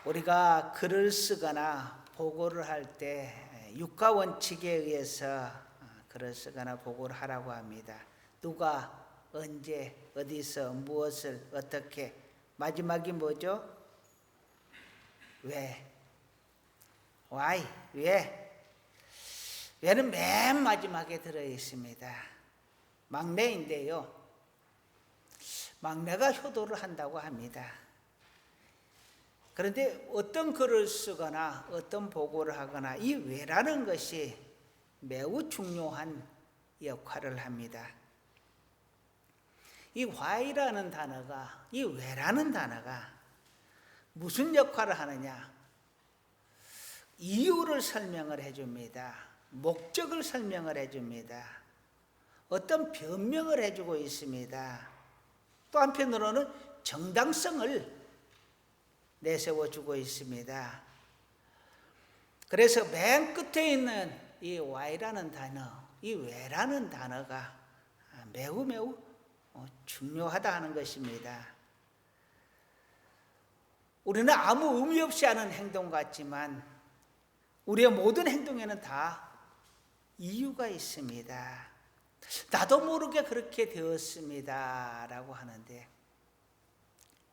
우리가 글을 쓰거나 보고를 할 때 육가 원칙에 의해서 글을 쓰거나 보고를 하라고 합니다. 누가, 언제, 어디서, 무엇을, 어떻게. 마지막이 뭐죠? 왜? Why? 왜? 왜는 맨 마지막에 들어있습니다. 막내인데요. 막내가 효도를 한다고 합니다. 그런데 어떤 글을 쓰거나 어떤 보고를 하거나 이 왜라는 것이 매우 중요한 역할을 합니다. 이 why라는 단어가, 이 왜라는 단어가 무슨 역할을 하느냐? 이유를 설명을 해줍니다. 목적을 설명을 해줍니다. 어떤 변명을 해주고 있습니다. 또 한편으로는 정당성을 내세워주고 있습니다. 그래서 맨 끝에 있는 이 why라는 단어, 이 왜라는 단어가 매우 중요하다 하는 것입니다. 우리는 아무 의미 없이 하는 행동 같지만 우리의 모든 행동에는 다 이유가 있습니다. 나도 모르게 그렇게 되었습니다 라고 하는데,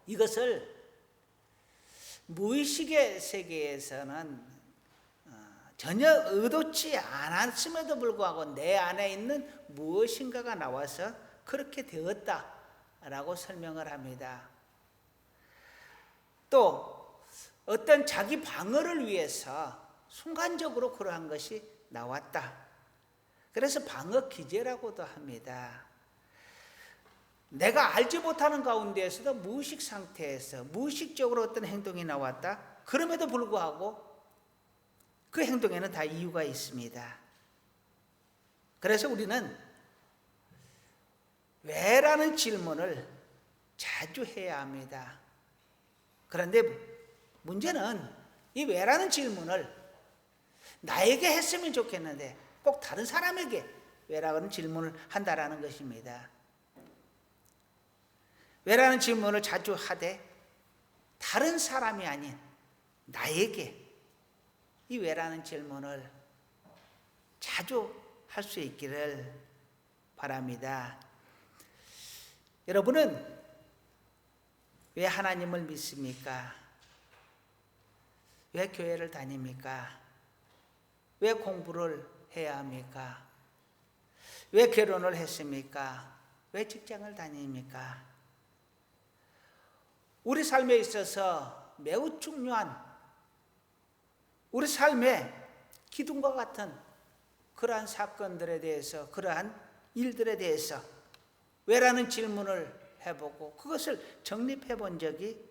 이것을 무의식의 세계에서는 전혀 의도치 않았음에도 불구하고 내 안에 있는 무엇인가가 나와서 그렇게 되었다라고 설명을 합니다. 또 어떤 자기 방어를 위해서 순간적으로 그러한 것이 나왔다. 그래서 방어 기제라고도 합니다. 내가 알지 못하는 가운데에서도 무의식 상태에서 무의식적으로 어떤 행동이 나왔다. 그럼에도 불구하고 그 행동에는 다 이유가 있습니다. 그래서 우리는 왜라는 질문을 자주 해야 합니다. 그런데 문제는 이 왜라는 질문을 나에게 했으면 좋겠는데 꼭 다른 사람에게 왜라는 질문을 한다라는 것입니다. 왜라는 질문을 자주 하되 다른 사람이 아닌 나에게 이 왜라는 질문을 자주 할 수 있기를 바랍니다. 여러분은 왜 하나님을 믿습니까? 왜 교회를 다닙니까? 왜 공부를 해야 합니까? 왜 결혼을 했습니까? 왜 직장을 다닙니까? 우리 삶에 있어서 매우 중요한, 우리 삶의 기둥과 같은 그러한 사건들에 대해서, 그러한 일들에 대해서 왜라는 질문을 해보고 그것을 정립해 본 적이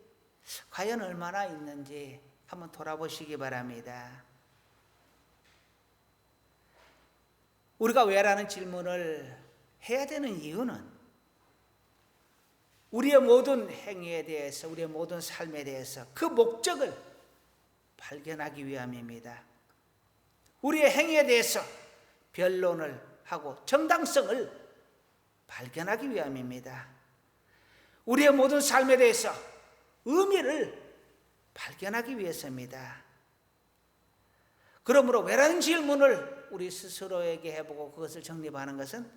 과연 얼마나 있는지 한번 돌아보시기 바랍니다. 우리가 왜라는 질문을 해야 되는 이유는 우리의 모든 행위에 대해서, 우리의 모든 삶에 대해서 그 목적을 발견하기 위함입니다. 우리의 행위에 대해서 변론을 하고 정당성을 발견하기 위함입니다. 우리의 모든 삶에 대해서 의미를 발견하기 위해서입니다. 그러므로 왜라는 질문을 우리 스스로에게 해보고 그것을 정립하는 것은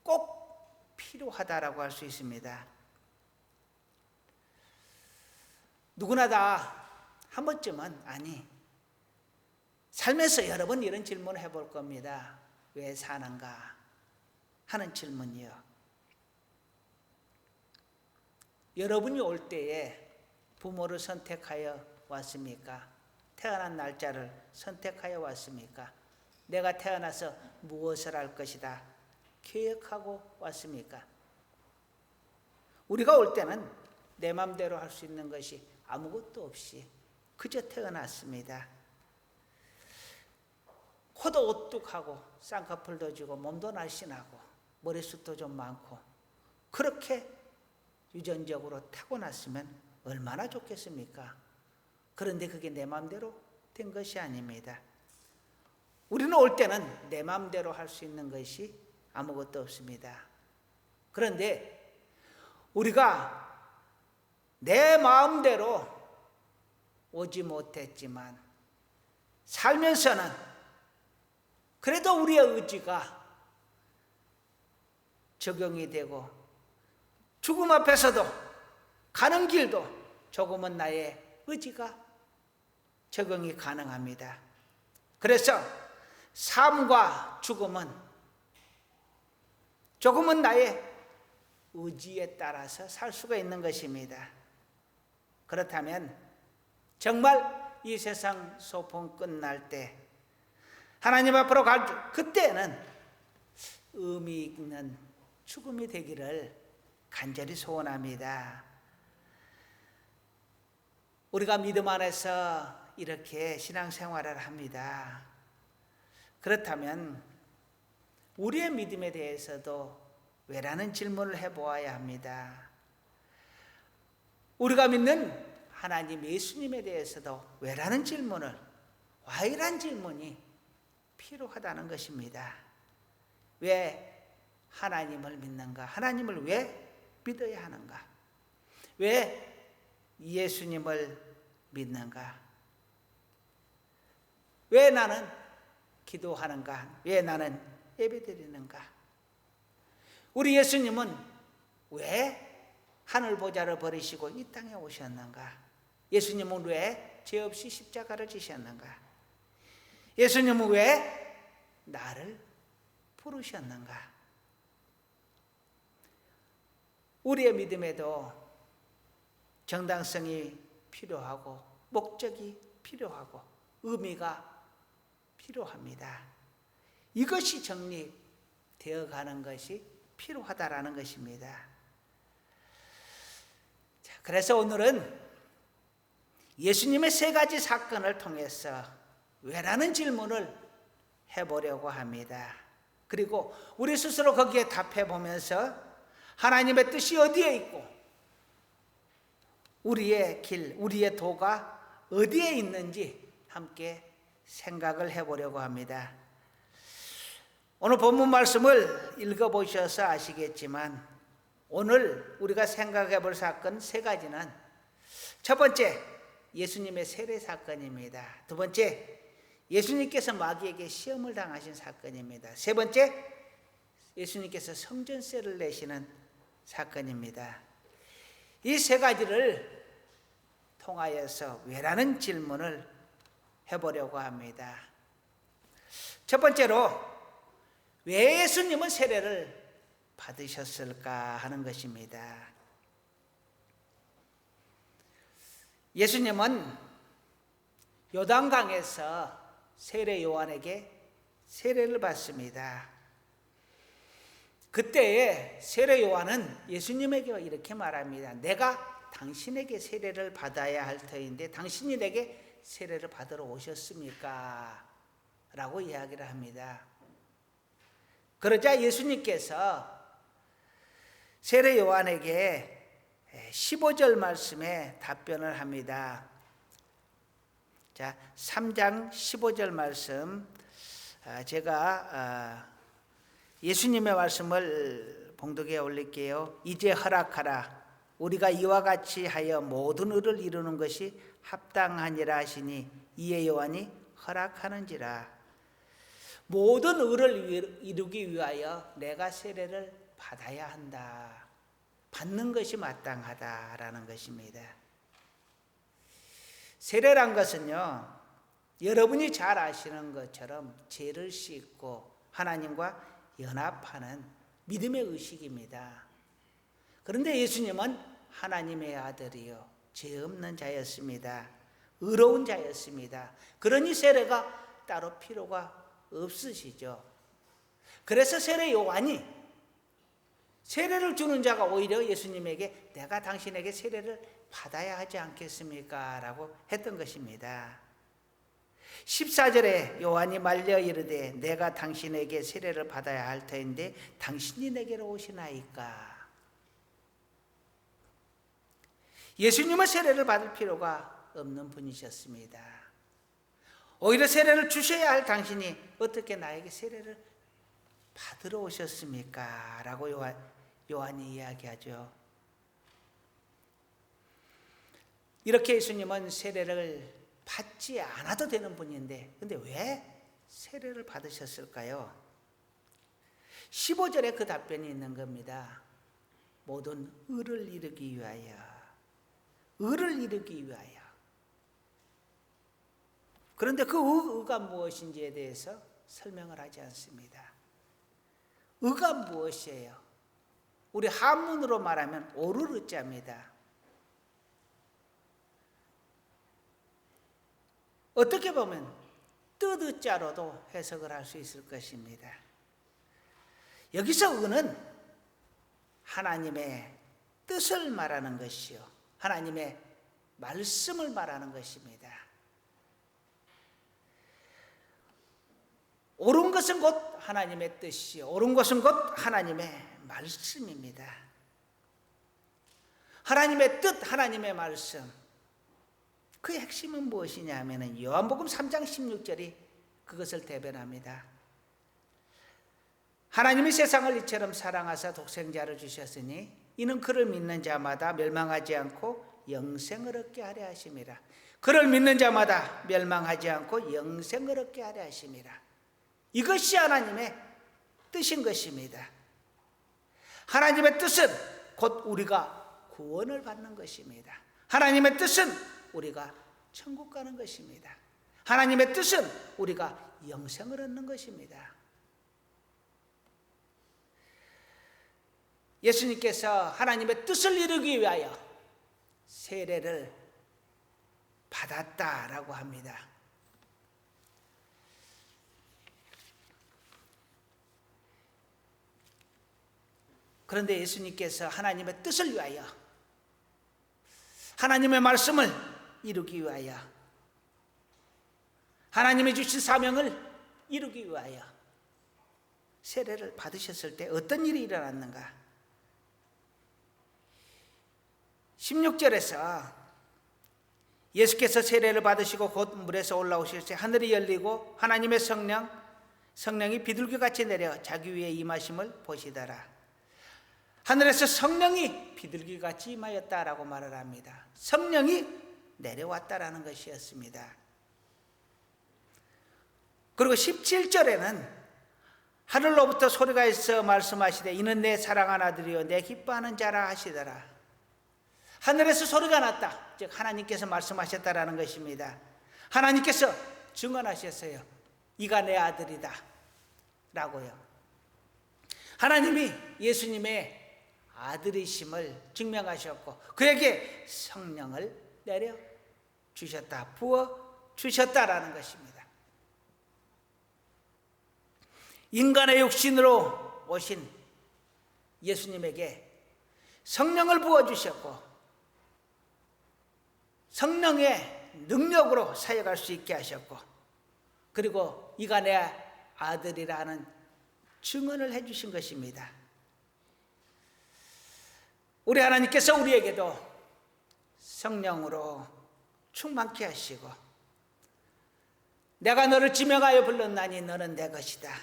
꼭 필요하다라고 할 수 있습니다. 누구나 다 한 번쯤은, 아니, 삶에서 여러 번 이런 질문을 해볼 겁니다. 왜 사는가 하는 질문이요. 여러분이 올 때에 부모를 선택하여 왔습니까? 태어난 날짜를 선택하여 왔습니까? 내가 태어나서 무엇을 할 것이다 계획하고 왔습니까? 우리가 올 때는 내 맘대로 할 수 있는 것이 아무것도 없이 그저 태어났습니다. 코도 오뚝하고 쌍꺼풀도 지고 몸도 날씬하고 머리숱도 좀 많고 그렇게 유전적으로 타고났으면 얼마나 좋겠습니까? 그런데 그게 내 마음대로 된 것이 아닙니다. 우리는 올 때는 내 마음대로 할 수 있는 것이 아무것도 없습니다. 그런데 우리가 내 마음대로 오지 못했지만 살면서는 그래도 우리의 의지가 적용이 되고 죽음 앞에서도 가는 길도 조금은 나의 의지가 적용이 가능합니다. 그래서 삶과 죽음은 조금은 나의 의지에 따라서 살 수가 있는 것입니다. 그렇다면 정말 이 세상 소풍 끝날 때 하나님 앞으로 갈 그때는 의미 있는 죽음이 되기를 간절히 소원합니다. 우리가 믿음 안에서 이렇게 신앙생활을 합니다. 그렇다면 우리의 믿음에 대해서도 왜라는 질문을 해보아야 합니다. 우리가 믿는 하나님 예수님에 대해서도 왜라는 질문을, why란 질문이 필요하다는 것입니다. 왜 하나님을 믿는가? 하나님을 왜 믿어야 하는가? 왜 예수님을 믿는가? 왜 나는 기도하는가? 왜 나는 예배드리는가? 우리 예수님은 왜 하늘 보좌를 버리시고 이 땅에 오셨는가? 예수님은 왜 죄 없이 십자가를 지셨는가? 예수님은 왜 나를 부르셨는가? 우리의 믿음에도 정당성이 필요하고 목적이 필요하고 의미가 필요합니다. 이것이 정립되어 가는 것이 필요하다라는 것입니다. 그래서 오늘은 예수님의 세 가지 사건을 통해서 왜라는 질문을 해보려고 합니다. 그리고 우리 스스로 거기에 답해보면서 하나님의 뜻이 어디에 있고 우리의 길, 우리의 도가 어디에 있는지 함께 생각을 해보려고 합니다. 오늘 본문 말씀을 읽어보셔서 아시겠지만 오늘 우리가 생각해 볼 사건 세 가지는 첫 번째, 예수님의 세례 사건입니다. 두 번째, 예수님께서 마귀에게 시험을 당하신 사건입니다. 세 번째, 예수님께서 성전세를 내시는 사건입니다. 이 세 가지를 통하여서 왜라는 질문을 해보려고 합니다. 첫 번째로, 왜 예수님은 세례를 받으셨을까 하는 것입니다. 예수님은 요단강에서 세례 요한에게 세례를 받습니다. 그때에 세례 요한은 예수님에게 이렇게 말합니다. 내가 당신에게 세례를 받아야 할 터인데 당신이 내게 세례를 받으러 오셨습니까? 라고 이야기를 합니다. 그러자 예수님께서 세례 요한에게 15절 말씀에 답변을 합니다. 자, 3장 15절 말씀, 제가 예수님의 말씀을 봉독에 올릴게요. 이제 허락하라. 우리가 이와 같이 하여 모든 의를 이루는 것이 합당하니라 하시니 이에 요한이 허락하는지라. 모든 의를 이루기 위하여 내가 세례를 받아야 한다. 받는 것이 마땅하다라는 것입니다. 세례란 것은요, 여러분이 잘 아시는 것처럼 죄를 씻고 하나님과 연합하는 믿음의 의식입니다. 그런데 예수님은 하나님의 아들이요, 죄 없는 자였습니다. 의로운 자였습니다. 그러니 세례가 따로 필요가 없으시죠. 그래서 세례 요한이 세례를 주는 자가 오히려 예수님에게 내가 당신에게 세례를 받아야 하지 않겠습니까? 라고 했던 것입니다. 14절에 요한이 말려 이르되 내가 당신에게 세례를 받아야 할 터인데 당신이 내게로 오시나이까? 예수님은 세례를 받을 필요가 없는 분이셨습니다. 오히려 세례를 주셔야 할 당신이 어떻게 나에게 세례를 받으러 오셨습니까? 라고 요한이 이야기하죠. 이렇게 예수님은 세례를 받지 않아도 되는 분인데 근데 왜 세례를 받으셨을까요? 15절에 그 답변이 있는 겁니다. 모든 의를 이루기 위하여. 의를 이루기 위하여. 그런데 그 의가 무엇인지에 대해서 설명을 하지 않습니다. 의가 무엇이에요? 우리 한문으로 말하면 오를 의자입니다. 어떻게 보면 뜻 의자로도 해석을 할 수 있을 것입니다. 여기서 의는 하나님의 뜻을 말하는 것이요, 하나님의 말씀을 말하는 것입니다. 옳은 것은 곧 하나님의 뜻이요, 옳은 것은 곧 하나님의 말씀입니다. 하나님의 뜻, 하나님의 말씀, 그 핵심은 무엇이냐 하면 요한복음 3장 16절이 그것을 대변합니다. 하나님이 세상을 이처럼 사랑하사 독생자를 주셨으니 이는 그를 믿는 자마다 멸망하지 않고 영생을 얻게 하려 하심이라. 그를 믿는 자마다 멸망하지 않고 영생을 얻게 하려 하심이라. 이것이 하나님의 뜻인 것입니다. 하나님의 뜻은 곧 우리가 구원을 받는 것입니다. 하나님의 뜻은 우리가 천국 가는 것입니다. 하나님의 뜻은 우리가 영생을 얻는 것입니다. 예수님께서 하나님의 뜻을 이루기 위하여 세례를 받았다라고 합니다. 그런데 예수님께서 하나님의 뜻을 위하여, 하나님의 말씀을 이루기 위하여, 하나님이 주신 사명을 이루기 위하여 세례를 받으셨을 때 어떤 일이 일어났는가? 16절에서 예수께서 세례를 받으시고 곧 물에서 올라오실 때 하늘이 열리고 하나님의 성령이 비둘기같이 내려 자기 위에 임하심을 보시더라. 하늘에서 성령이 비둘기같이 임하였다라고 말을 합니다. 성령이 내려왔다라는 것이었습니다. 그리고 17절에는 하늘로부터 소리가 있어 말씀하시되 이는 내 사랑한 아들이요 내 기뻐하는 자라 하시더라. 하늘에서 소리가 났다. 즉 하나님께서 말씀하셨다라는 것입니다. 하나님께서 증언하셨어요. 이가 내 아들이다 라고요. 하나님이 예수님의 아들이심을 증명하셨고 그에게 성령을 내려 주셨다, 부어 주셨다라는 것입니다. 인간의 육신으로 오신 예수님에게 성령을 부어 주셨고 성령의 능력으로 사역할 수 있게 하셨고 그리고 이가 내 아들이라는 증언을 해주신 것입니다. 우리 하나님께서 우리에게도 성령으로 충만케 하시고 내가 너를 지명하여 불렀나니 너는 내 것이다.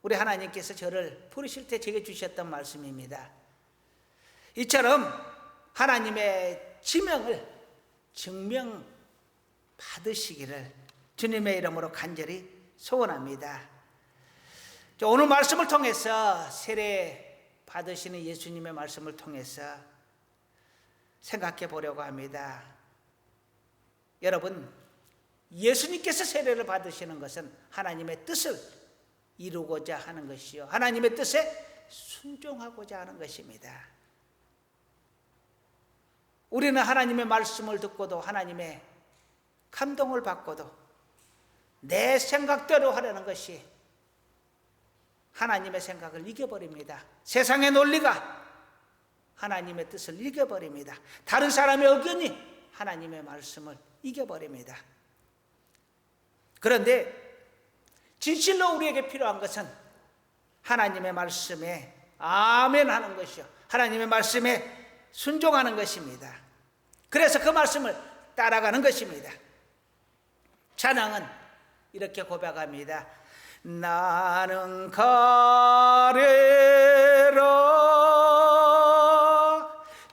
우리 하나님께서 저를 부르실 때 제게 주셨던 말씀입니다. 이처럼 하나님의 지명을 증명 받으시기를 주님의 이름으로 간절히 소원합니다. 오늘 말씀을 통해서 세례 받으시는 예수님의 말씀을 통해서 생각해 보려고 합니다. 여러분, 예수님께서 세례를 받으시는 것은 하나님의 뜻을 이루고자 하는 것이요 하나님의 뜻에 순종하고자 하는 것입니다. 우리는 하나님의 말씀을 듣고도 하나님의 감동을 받고도 내 생각대로 하려는 것이 하나님의 생각을 이겨버립니다. 세상의 논리가 하나님의 뜻을 이겨버립니다. 다른 사람의 의견이 하나님의 말씀을 이겨버립니다. 그런데 진실로 우리에게 필요한 것은 하나님의 말씀에 아멘 하는 것이요 하나님의 말씀에 순종하는 것입니다. 그래서 그 말씀을 따라가는 것입니다. 찬양은 이렇게 고백합니다. 나는 가리라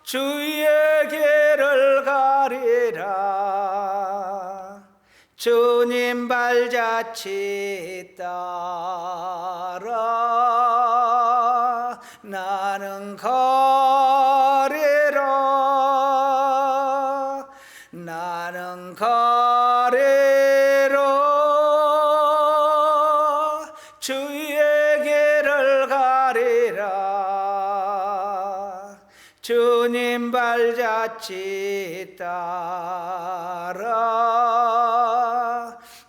주의 길을 가리라 주님 발자취 따라 나는 가리라. 나는 가리라. 주의 길을 가리라. 주님 발자취 따라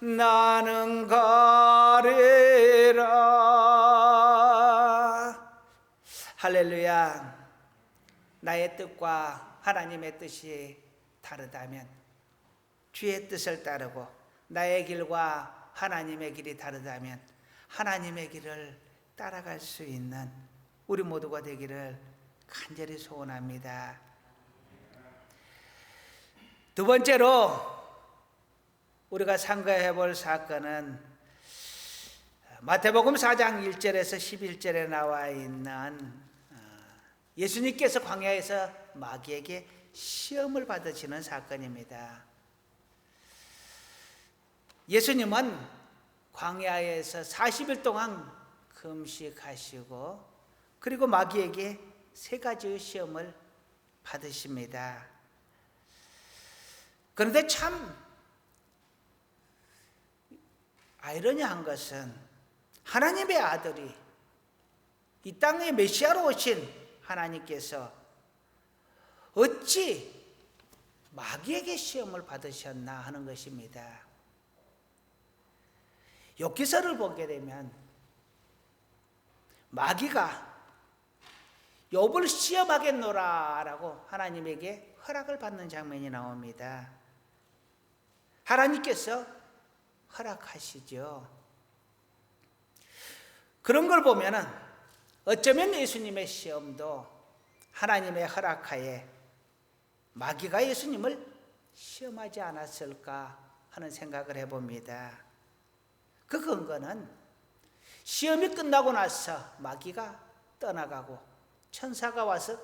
나는 가리라. 할렐루야. 나의 뜻과 하나님의 뜻이 다르다면, 주의 뜻을 따르고 나의 길과 하나님의 길이 다르다면 하나님의 길을 따라갈 수 있는 우리 모두가 되기를 간절히 소원합니다. 두 번째로 우리가 상고해 볼 사건은 마태복음 4장 1절에서 11절에 나와 있는 예수님께서 광야에서 마귀에게 시험을 받으시는 사건입니다. 예수님은 광야에서 40일 동안 금식하시고 그리고 마귀에게 세 가지의 시험을 받으십니다. 그런데 참 아이러니한 것은 하나님의 아들이 이 땅에 메시아로 오신 하나님께서 어찌 마귀에게 시험을 받으셨나 하는 것입니다. 욥기서를 보게 되면 마귀가 욥을 시험하겠노라 라고 하나님에게 허락을 받는 장면이 나옵니다. 하나님께서 허락하시죠. 그런 걸 보면은 어쩌면 예수님의 시험도 하나님의 허락하에 마귀가 예수님을 시험하지 않았을까 하는 생각을 해봅니다. 그 근거는 시험이 끝나고 나서 마귀가 떠나가고 천사가 와서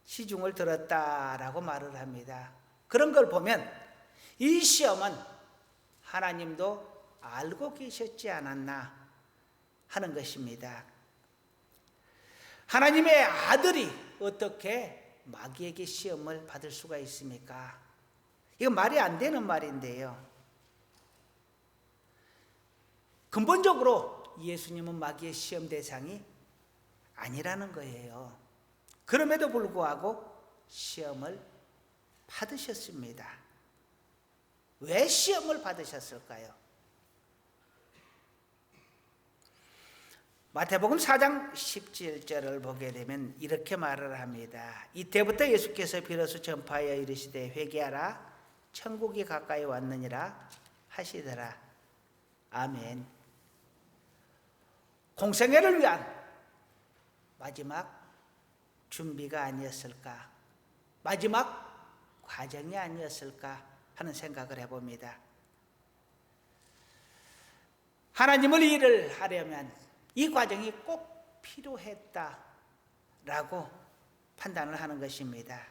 시중을 들었다라고 말을 합니다. 그런 걸 보면 이 시험은 하나님도 알고 계셨지 않았나 하는 것입니다. 하나님의 아들이 어떻게 마귀에게 시험을 받을 수가 있습니까? 이건 말이 안 되는 말인데요. 근본적으로 예수님은 마귀의 시험 대상이 아니라는 거예요. 그럼에도 불구하고 시험을 받으셨습니다. 왜 시험을 받으셨을까요? 마태복음 4장 17절을 보게 되면 이렇게 말을 합니다. 이때부터 예수께서 비로소 전파하여 이르시되 회개하라 천국이 가까이 왔느니라 하시더라. 아멘. 공생애를 위한 마지막 준비가 아니었을까? 마지막 과정이 아니었을까 하는 생각을 해봅니다. 하나님을 일을 하려면 이 과정이 꼭 필요했다라고 판단을 하는 것입니다.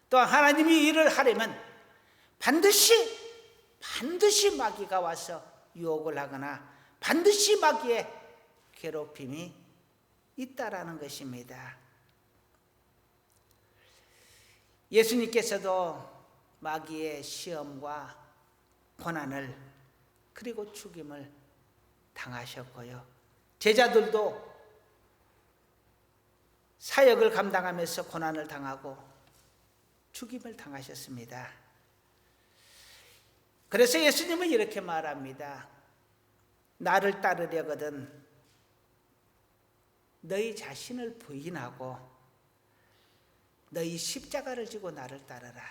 또한 하나님이 일을 하려면 반드시 마귀가 와서 유혹을 하거나 반드시 마귀의 괴롭힘이 있다라는 것입니다. 예수님께서도 마귀의 시험과 고난을 그리고 죽임을 당하셨고요. 제자들도 사역을 감당하면서 고난을 당하고 죽임을 당하셨습니다. 그래서 예수님은 이렇게 말합니다. 나를 따르려거든 너희 자신을 부인하고 너희 십자가를 지고 나를 따르라.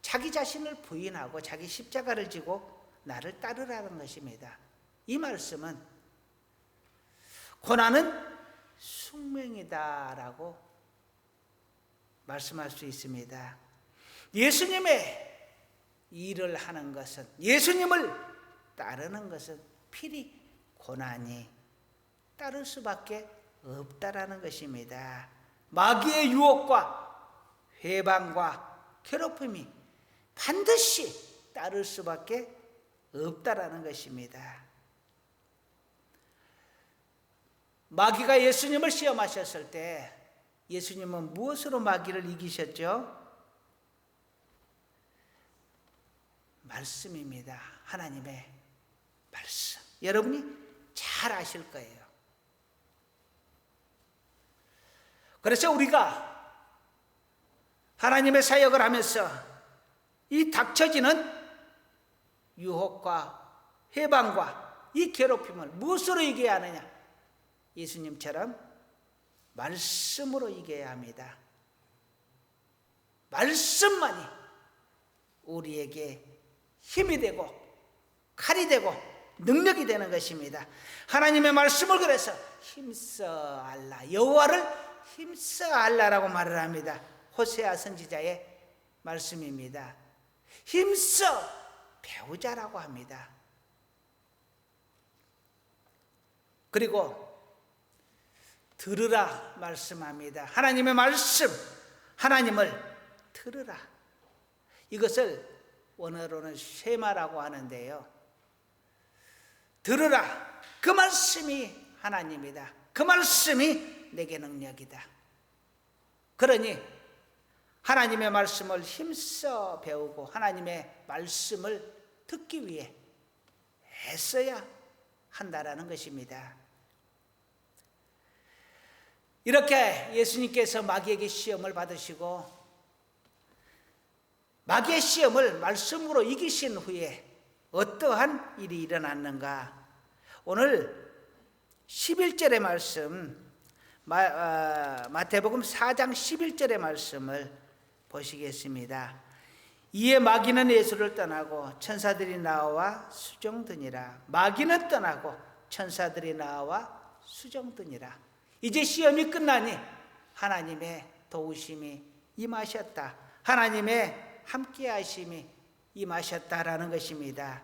자기 자신을 부인하고 자기 십자가를 지고 나를 따르라는 것입니다. 이 말씀은 고난은 숙명이다라고 말씀할 수 있습니다. 예수님의 일을 하는 것은, 예수님을 따르는 것은 필히 고난이 따를 수밖에 없다라는 것입니다. 마귀의 유혹과 회방과 괴롭힘이 반드시 따를 수밖에 없다라는 것입니다. 마귀가 예수님을 시험하셨을 때 예수님은 무엇으로 마귀를 이기셨죠? 말씀입니다. 하나님의 말씀. 여러분이 잘 아실 거예요. 그래서 우리가 하나님의 사역을 하면서 이 닥쳐지는 유혹과 해방과 이 괴롭힘을 무엇으로 이겨야 하느냐? 예수님처럼 말씀으로 이겨야 합니다. 말씀만이 우리에게 힘이 되고 칼이 되고 능력이 되는 것입니다. 하나님의 말씀을 그래서 힘써 알라, 여호와를 힘써 알라라고 말을 합니다. 호세아 선지자의 말씀입니다. 힘써 배우자라고 합니다. 그리고 들으라 말씀합니다. 하나님의 말씀, 하나님을 들으라. 이것을 원어로는 쉐마라고 하는데요. 들으라. 그 말씀이 하나님이다. 그 말씀이 내게 능력이다. 그러니 하나님의 말씀을 힘써 배우고 하나님의 말씀을 듣기 위해 애써야 한다라는 것입니다. 이렇게 예수님께서 마귀에게 시험을 받으시고 마귀의 시험을 말씀으로 이기신 후에 어떠한 일이 일어났는가? 오늘 11절의 말씀, 마태복음 4장 11절의 말씀을 보시겠습니다. 이에 마귀는 예수를 떠나고 천사들이 나와 수종드니라. 마귀는 떠나고 천사들이 나와 수종드니라. 이제 시험이 끝나니 하나님의 도우심이 임하셨다. 하나님의 함께 하심이 임하셨다라는 것입니다.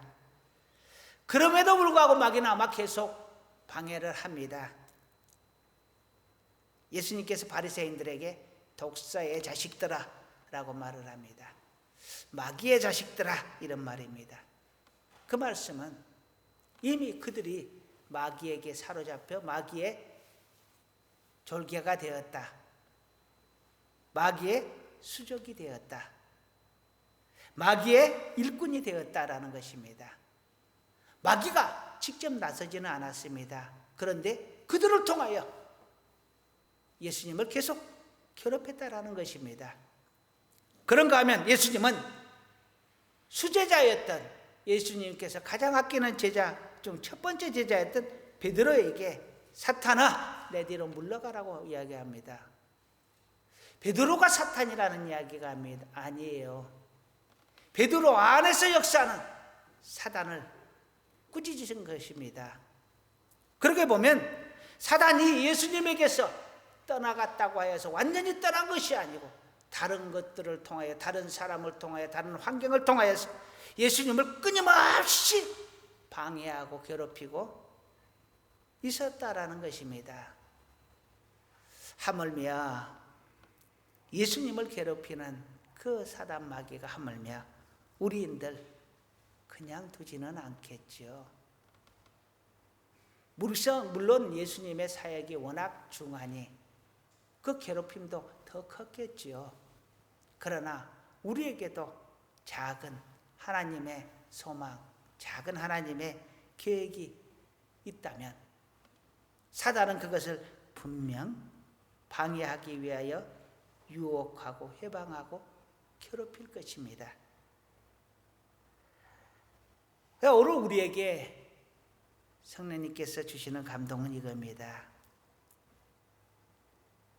그럼에도 불구하고 마귀는 아마 계속 방해를 합니다. 예수님께서 바리새인들에게 독사의 자식들아 라고 말을 합니다. 마귀의 자식들아 이런 말입니다. 그 말씀은 이미 그들이 마귀에게 사로잡혀 마귀의 졸개가 되었다. 마귀의 수족이 되었다. 마귀의 일꾼이 되었다라는 것입니다. 마귀가 직접 나서지는 않았습니다. 그런데 그들을 통하여 예수님을 계속 괴롭혔다라는 것입니다. 그런가 하면 예수님은 수제자였던 예수님께서 가장 아끼는 제자 중 첫 번째 제자였던 베드로에게 사탄아 내 뒤로 물러가라고 이야기합니다. 베드로가 사탄이라는 이야기가 아니에요. 베드로 안에서 역사하는 사단을 꾸짖으신 것입니다. 그렇게 보면 사단이 예수님에게서 떠나갔다고 하여서 완전히 떠난 것이 아니고 다른 것들을 통하여 다른 사람을 통하여 다른 환경을 통하여서 예수님을 끊임없이 방해하고 괴롭히고 있었다라는 것입니다. 하물며 예수님을 괴롭히는 그 사단 마귀가 하물며 우리인들 그냥 두지는 않겠죠. 물론 예수님의 사역이 워낙 중하니 그 괴롭힘도 더 컸겠지요. 그러나 우리에게도 작은 하나님의 소망, 작은 하나님의 계획이 있다면 사단은 그것을 분명 방해하기 위하여 유혹하고 해방하고 괴롭힐 것입니다. 오늘 우리에게 성령님께서 주시는 감동은 이겁니다.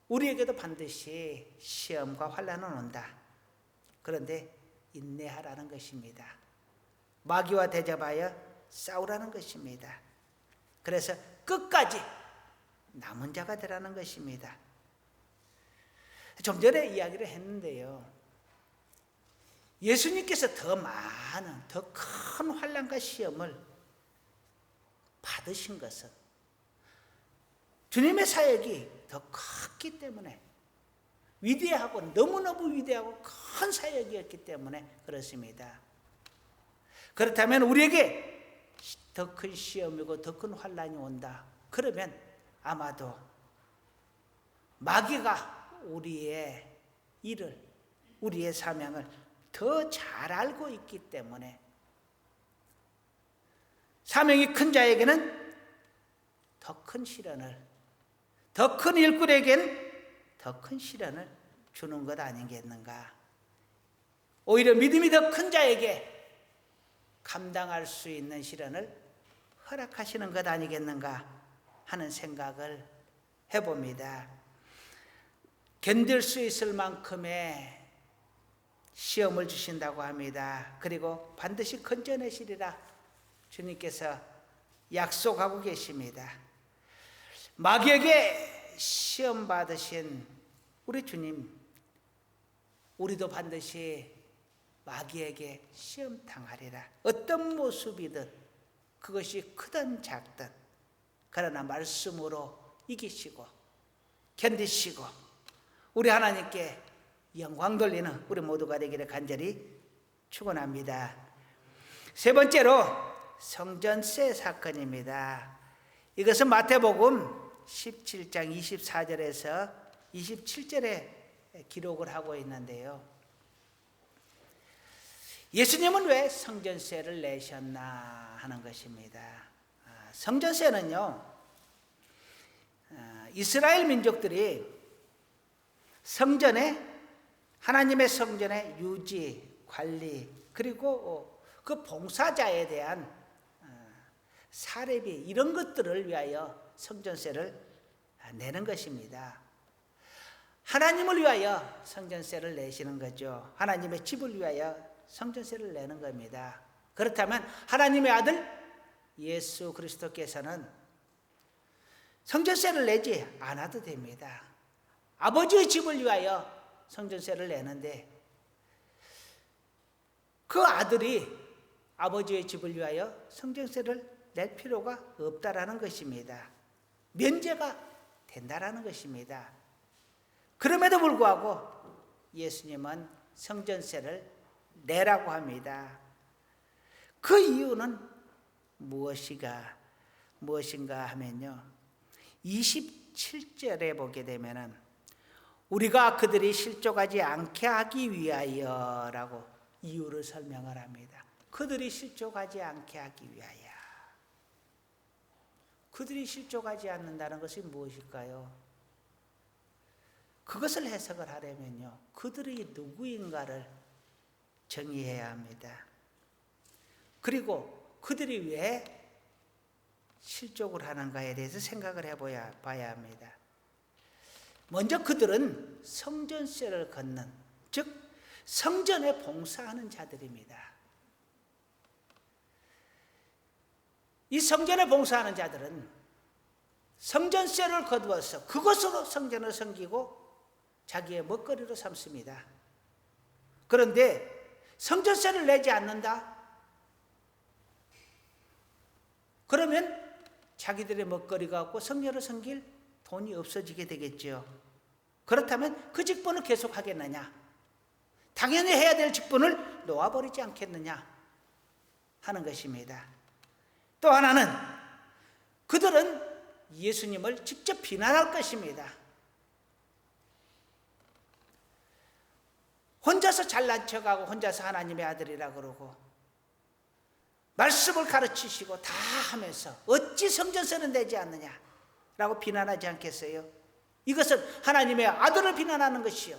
우리에게도 반드시 시험과 환난은 온다. 그런데 인내하라는 것입니다. 마귀와 대접하여 싸우라는 것입니다. 그래서 끝까지 남은 자가 되라는 것입니다. 좀 전에 이야기를 했는데요. 예수님께서 더 많은, 더 큰 환난과 시험을 받으신 것은 주님의 사역이 더 컸기 때문에 위대하고 너무너무 위대하고 큰 사역이었기 때문에 그렇습니다. 그렇다면 우리에게 더 큰 시험이고 더 큰 환난이 온다. 그러면 아마도 마귀가 우리의 일을, 우리의 사명을 더 잘 알고 있기 때문에 사명이 큰 자에게는 더 큰 시련을, 더 큰 일꾼에게는 더 큰 시련을 주는 것 아니겠는가. 오히려 믿음이 더 큰 자에게 감당할 수 있는 시련을 허락하시는 것 아니겠는가 하는 생각을 해봅니다. 견딜 수 있을 만큼의 시험을 주신다고 합니다. 그리고 반드시 건져내시리라 주님께서 약속하고 계십니다. 마귀에게 시험 받으신 우리 주님, 우리도 반드시 마귀에게 시험 당하리라. 어떤 모습이든 그것이 크든 작든 그러나 말씀으로 이기시고 견디시고 우리 하나님께 영광 돌리는 우리 모두가 되기를 간절히 축원합니다. 세 번째로 성전세 사건입니다. 이것은 마태복음 17장 24절에서 27절에 기록을 하고 있는데요. 예수님은 왜 성전세를 내셨나 하는 것입니다. 성전세는요, 이스라엘 민족들이 성전에, 하나님의 성전의 유지, 관리, 그리고 그 봉사자에 대한 사례비, 이런 것들을 위하여 성전세를 내는 것입니다. 하나님을 위하여 성전세를 내시는 거죠. 하나님의 집을 위하여 성전세를 내는 겁니다. 그렇다면 하나님의 아들 예수 그리스도께서는 성전세를 내지 않아도 됩니다. 아버지의 집을 위하여 성전세를 내는데 그 아들이 아버지의 집을 위하여 성전세를 낼 필요가 없다라는 것입니다. 면제가 된다라는 것입니다. 그럼에도 불구하고 예수님은 성전세를 내라고 합니다. 그 이유는 무엇인가 하면요, 27절에 보게 되면은 우리가 그들이 실족하지 않게 하기 위하여라고 이유를 설명을 합니다. 그들이 실족하지 않게 하기 위하여. 그들이 실족하지 않는다는 것이 무엇일까요? 그것을 해석을 하려면요, 그들이 누구인가를 정의해야 합니다. 그리고 그들이 왜 실족을 하는가에 대해서 생각을 해봐야 합니다. 먼저 그들은 성전세를 걷는, 즉 성전에 봉사하는 자들입니다. 이 성전에 봉사하는 자들은 성전세를 거두어서 그것으로 성전을 섬기고 자기의 먹거리로 삼습니다. 그런데 성전세를 내지 않는다? 그러면 자기들의 먹거리가 없고 성전을 섬길 돈이 없어지게 되겠죠. 그렇다면 그 직분을 계속 하겠느냐? 당연히 해야 될 직분을 놓아버리지 않겠느냐 하는 것입니다. 또 하나는 그들은 예수님을 직접 비난할 것입니다. 혼자서 잘난 척하고 혼자서 하나님의 아들이라 그러고 말씀을 가르치시고 다 하면서 어찌 성전세는 내지 않느냐라고 비난하지 않겠어요? 이것은 하나님의 아들을 비난하는 것이요,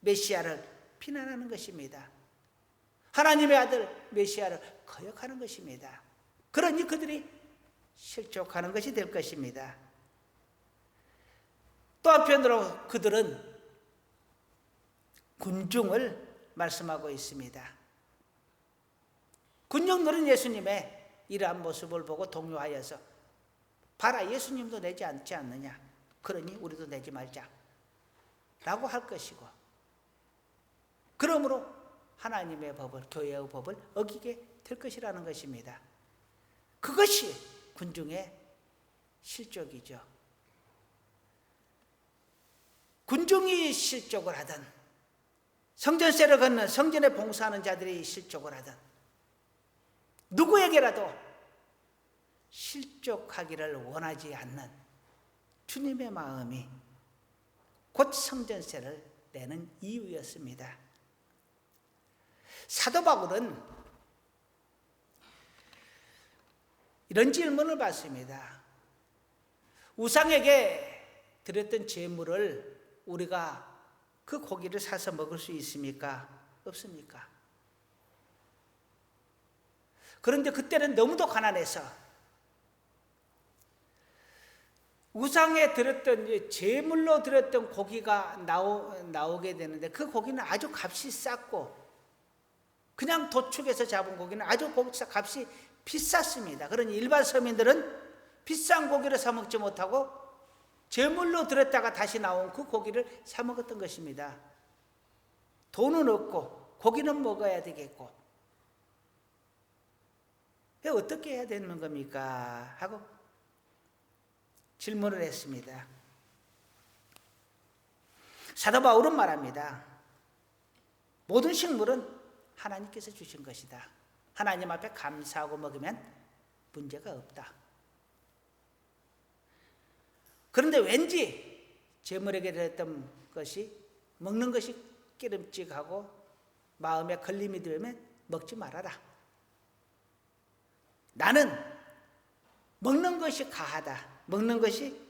메시아를 비난하는 것입니다. 하나님의 아들 메시아를 거역하는 것입니다. 그러니 그들이 실족하는 것이 될 것입니다. 또 한편으로 그들은 군중을 말씀하고 있습니다. 군중들은 예수님의 이러한 모습을 보고 동요하여서 봐라, 예수님도 내지 않지 않느냐, 그러니 우리도 내지 말자 라고 할 것이고, 그러므로 하나님의 법을, 교회의 법을 어기게 될 것이라는 것입니다. 그것이 군중의 실족이죠. 군중이 실족을 하든 성전세를 걷는 성전에 봉사하는 자들이 실족을 하든 누구에게라도 실족하기를 원하지 않는 주님의 마음이 곧 성전세를 내는 이유였습니다. 사도 바울은 이런 질문을 받습니다. 우상에게 드렸던 제물을 우리가 그 고기를 사서 먹을 수 있습니까? 없습니까? 그런데 그때는 너무도 가난해서 우상에 드렸던, 제물로 드렸던 고기가 나오게 되는데 그 고기는 아주 값이 쌌고 그냥 도축해서 잡은 고기는 아주 값이 비쌌습니다. 그러니 일반 서민들은 비싼 고기를 사 먹지 못하고 제물로 드렸다가 다시 나온 그 고기를 사 먹었던 것입니다. 돈은 없고 고기는 먹어야 되겠고 어떻게 해야 되는 겁니까? 하고 질문을 했습니다. 사도 바울은 말합니다. 모든 식물은 하나님께서 주신 것이다. 하나님 앞에 감사하고 먹으면 문제가 없다. 그런데 왠지 제물에게 드렸던 것이 먹는 것이 기름직하고 마음에 걸림이 들면 먹지 말아라. 나는 먹는 것이 가하다. 먹는 것이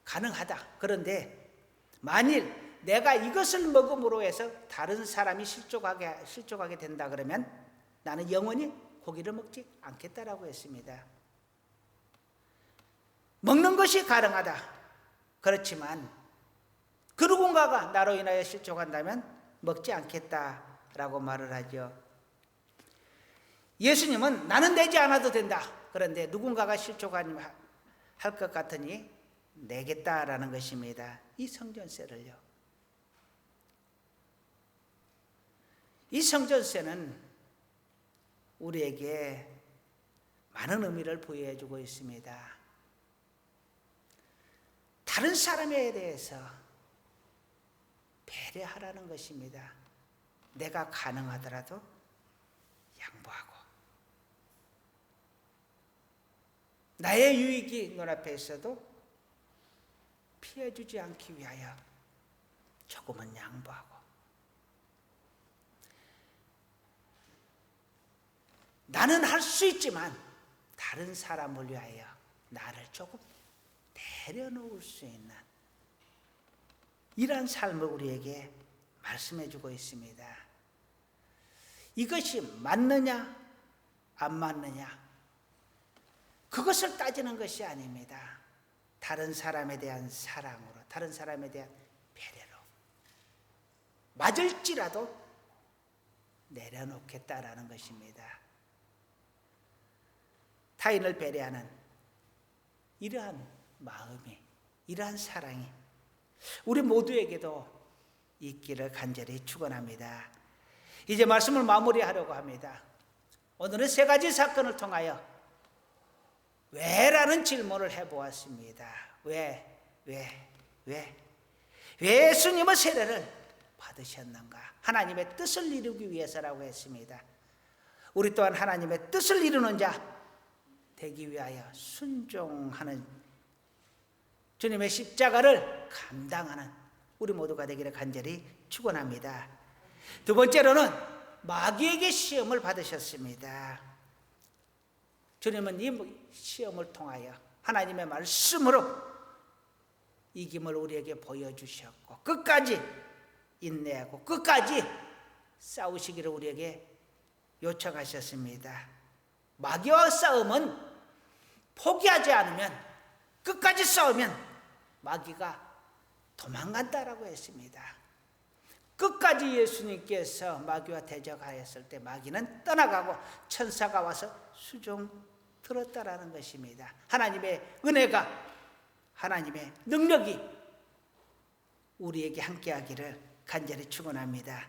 가능하다. 그런데 만일 내가 이것을 먹음으로 해서 다른 사람이 실족하게 된다 그러면 나는 영원히 고기를 먹지 않겠다라고 했습니다. 먹는 것이 가능하다. 그렇지만 그 누군가가 나로 인하여 실족한다면 먹지 않겠다라고 말을 하죠. 예수님은 나는 내지 않아도 된다. 그런데 누군가가 실족할 것 같으니 내겠다라는 것입니다. 이 성전세를요. 이 성전세는 우리에게 많은 의미를 부여해주고 있습니다. 다른 사람에 대해서 배려하라는 것입니다. 내가 가능하더라도 양보하고 나의 유익이 눈앞에 있어도 피해주지 않기 위하여 조금은 양보하고 나는 할 수 있지만 다른 사람을 위하여 나를 조금 내려놓을 수 있는 이러한 삶을 우리에게 말씀해 주고 있습니다. 이것이 맞느냐 안 맞느냐 그것을 따지는 것이 아닙니다. 다른 사람에 대한 사랑으로, 다른 사람에 대한 배려로 맞을지라도 내려놓겠다라는 것입니다. 타인을 배려하는 이러한 마음이, 이러한 사랑이 우리 모두에게도 있기를 간절히 축원합니다. 이제 말씀을 마무리하려고 합니다. 오늘은 세 가지 사건을 통하여 왜라는 질문을 해보았습니다. 왜 예수님은 세례를 받으셨는가? 하나님의 뜻을 이루기 위해서라고 했습니다. 우리 또한 하나님의 뜻을 이루는 자 되기 위하여 순종하는 주님의 십자가를 감당하는 우리 모두가 되기를 간절히 축원합니다. 두 번째로는 마귀에게 시험을 받으셨습니다. 주님은 이 시험을 통하여 하나님의 말씀으로 이김을 우리에게 보여주셨고 끝까지 인내하고 끝까지 싸우시기를 우리에게 요청하셨습니다. 마귀와 싸움은 포기하지 않으면, 끝까지 싸우면 마귀가 도망간다라고 했습니다. 끝까지 예수님께서 마귀와 대적하였을 때 마귀는 떠나가고 천사가 와서 수종 들었다라는 것입니다. 하나님의 은혜가, 하나님의 능력이 우리에게 함께하기를 간절히 축원합니다.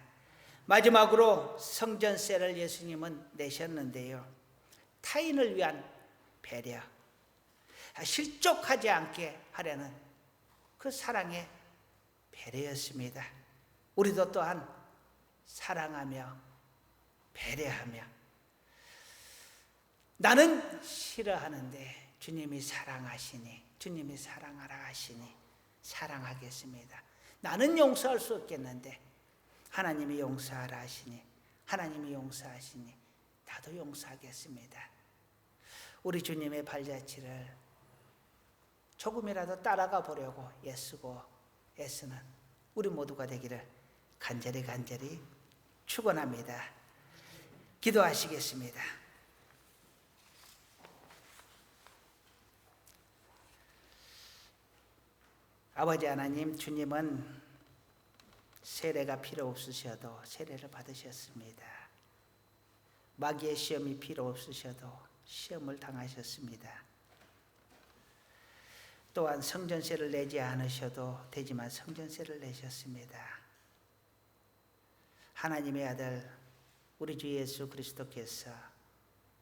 마지막으로 성전세를 예수님은 내셨는데요, 타인을 위한 배려, 실족하지 않게 하려는 그 사랑의 배려였습니다. 우리도 또한 사랑하며 배려하며 나는 싫어하는데 주님이 사랑하시니, 주님이 사랑하라 하시니 사랑하겠습니다. 나는 용서할 수 없겠는데 하나님이 용서하라 하시니, 하나님이 용서하시니 나도 용서하겠습니다. 우리 주님의 발자취를 조금이라도 따라가 보려고 애쓰고 애쓰는 우리 모두가 되기를 간절히 축원합니다. 기도하시겠습니다. 아버지 하나님, 주님은 세례가 필요 없으셔도 세례를 받으셨습니다. 마귀의 시험이 필요 없으셔도 시험을 당하셨습니다. 또한 성전세를 내지 않으셔도 되지만 성전세를 내셨습니다. 하나님의 아들 우리 주 예수 그리스도께서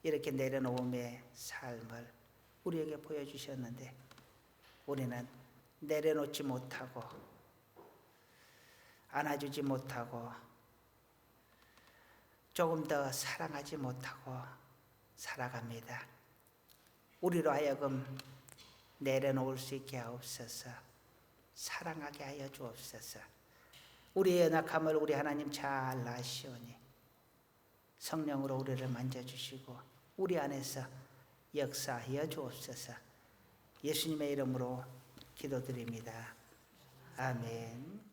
이렇게 내려놓음의 삶을 우리에게 보여주셨는데 우리는 내려놓지 못하고 안아주지 못하고 조금 더 사랑하지 못하고 살아갑니다. 우리로 하여금 내려놓을 수 있게 하옵소서. 사랑하게 하여 주옵소서. 우리의 연약함을 우리 하나님 잘 아시오니 성령으로 우리를 만져주시고 우리 안에서 역사하여 주옵소서. 예수님의 이름으로 기도드립니다. 아멘.